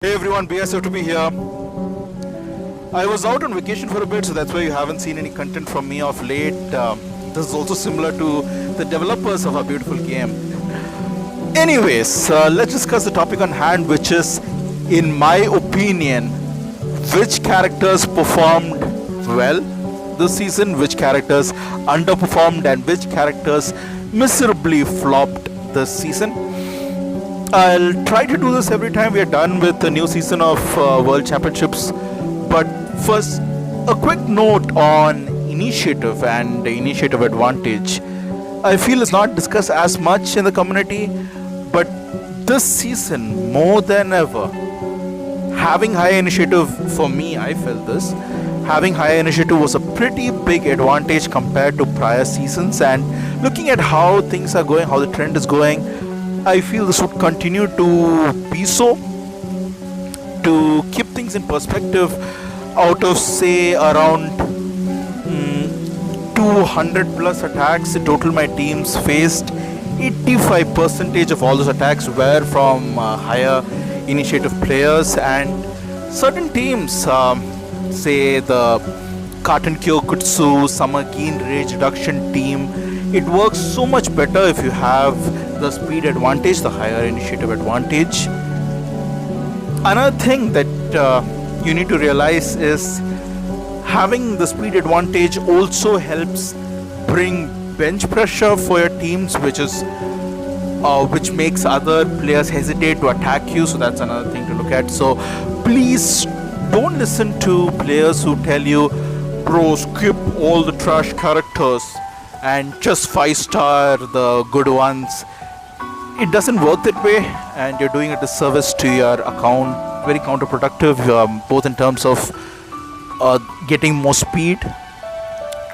Hey everyone, BSF to be here. I was out on vacation for a bit, so that's why you haven't seen any content from me of late. This is also similar to the developers of our beautiful game. Anyways, let's discuss the topic on hand, which is, in my opinion, which characters performed well this season, which characters underperformed, and which characters miserably flopped this season. I'll try to do this every time we are done with the new season of World Championships. But first, a quick note on initiative and initiative advantage. I feel it's not discussed as much in the community, but this season, more than ever, having high initiative, for me, I felt this, having high initiative was a pretty big advantage compared to prior seasons. And looking at how things are going, how the trend is going, I feel this would continue to be so. To keep things in perspective, out of say around 200 plus attacks in total, my teams faced 85% of all those attacks were from higher initiative players. And certain teams, say the Carton Kyokutsu Summer Keen Rage Reduction team, it works so much better if you have the speed advantage, the higher initiative advantage. Another thing that you need to realize is having the speed advantage also helps bring bench pressure for your teams, which makes other players hesitate to attack you. So that's another thing to look at. So please don't listen to players who tell you, bro, skip all the trash characters and just 5-star the good ones. It doesn't work that way, and you're doing a disservice to your account. Very counterproductive, both in terms of getting more speed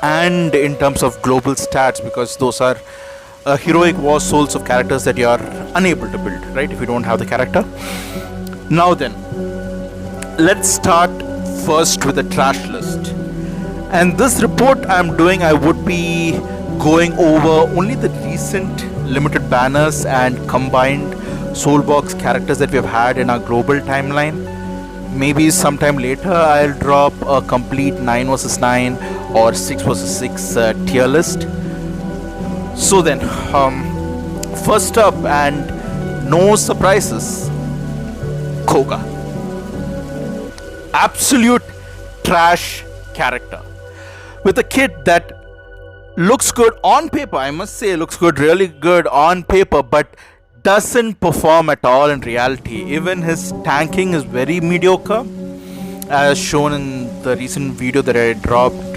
and in terms of global stats, because those are heroic war souls of characters that you are unable to build, right, if you don't have the character. Now then, let's start first with the trash list. And this report I'm doing, I would be going over only the recent limited banners and combined Soulbox characters that we have had in our global timeline. Maybe sometime later I'll drop a complete 9 vs 9 or 6 vs 6 tier list. So then, first up, and no surprises, Koga. Absolute trash character. With a kit that looks good on paper, I must say, looks good, really good on paper, but doesn't perform at all in reality. Even his tanking is very mediocre, as shown in the recent video that I dropped,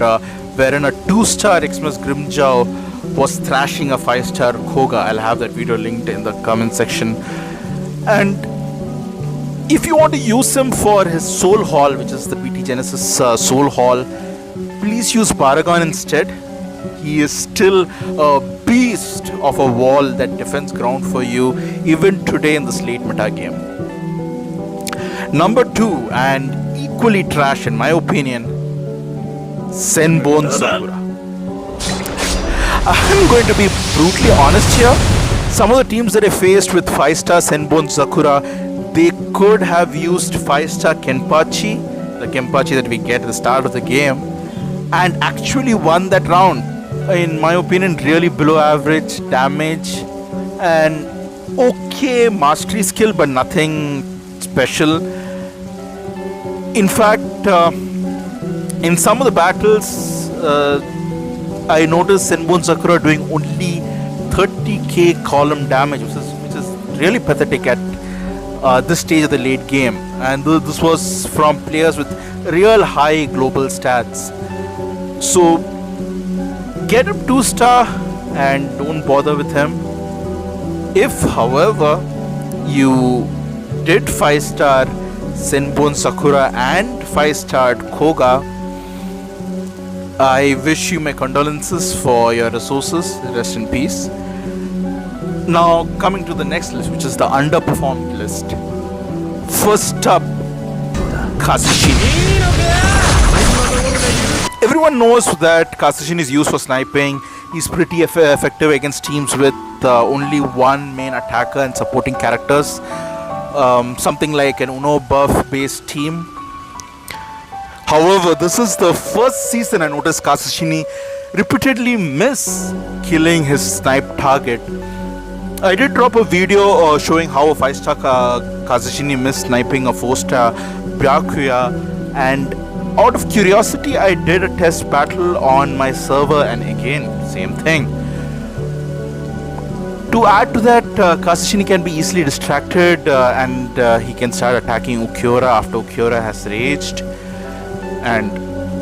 wherein a 2-star Xmas Grimjow was thrashing a 5-star Koga. I'll have that video linked in the comment section. And if you want to use him for his Soul Hall, which is the BT Genesis Soul Hall, please use Paragon instead. He is still a beast of a wall that defends ground for you even today in this late meta game. Number 2, and equally trash in my opinion, Senbon Sakura. I'm going to be brutally honest here. Some of the teams that I faced with 5-star Senbon Sakura, they could have used 5-star Kenpachi, the Kenpachi that we get at the start of the game, and actually won that round. In my opinion, really below average damage and okay mastery skill, but nothing special. In fact, in some of the battles, I noticed Senbon Sakura doing only 30k column damage, which is really pathetic at this stage of the late game. And this was from players with real high global stats. So get him 2-star and don't bother with him. If, however, you did 5-star Senbon Sakura and 5-star Koga, I wish you my condolences for your resources. Rest in peace. Now coming to the next list, which is the underperformed list. First up, Kazushi. Everyone knows that Kazushi is used for sniping. He's pretty effective against teams with only one main attacker and supporting characters. something like an Uno buff based team. However, this is the first season I noticed Kazushi repeatedly miss killing his snipe target. I did drop a video showing how a 5-star Kazushi missed sniping a 4-star Byakuya, and out of curiosity I did a test battle on my server, and again same thing. To add to that, Kazushi can be easily distracted and he can start attacking Ukiura after Ukiura has raged, and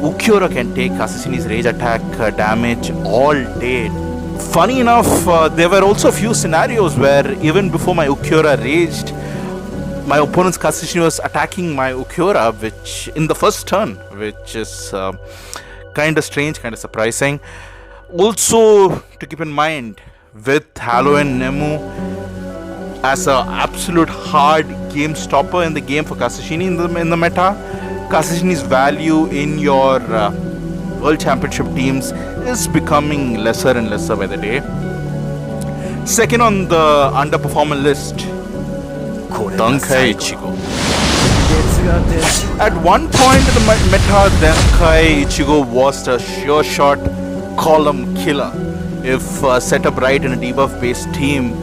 Ukiura can take Kazushi's rage attack damage all day. Funny enough, there were also a few scenarios where even before my Ukiura raged, my opponent's Kazushi was attacking my Ukiura, which in the first turn, which is kind of strange, kind of surprising. Also, to keep in mind, with Halo and Nemu as an absolute hard game stopper in the game for Kazushi in the meta, Kazushi's value in your World Championship teams is becoming lesser and lesser by the day. Second on the underperformer list, Dankai Ichigo. At one point in the meta, Dankai Ichigo was a sure shot column killer. If set up right in a debuff based team,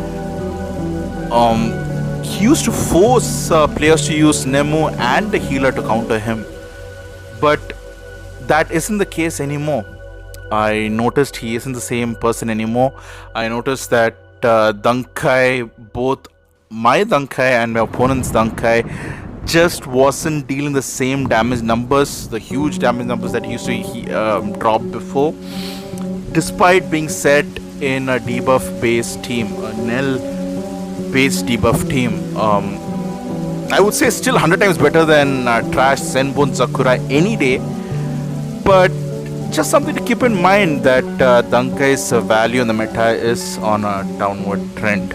he used to force players to use Nemu and the healer to counter him. But that isn't the case anymore. I noticed he isn't the same person anymore. I noticed that Dankai, both my Dankai and my opponent's Dankai, just wasn't dealing the same damage numbers, the huge damage numbers that he used to drop before, despite being set in a debuff based team, a Nel based debuff team. I would say still 100 times better than trash Senbon Sakura any day, but just something to keep in mind that Dankai's value in the meta is on a downward trend.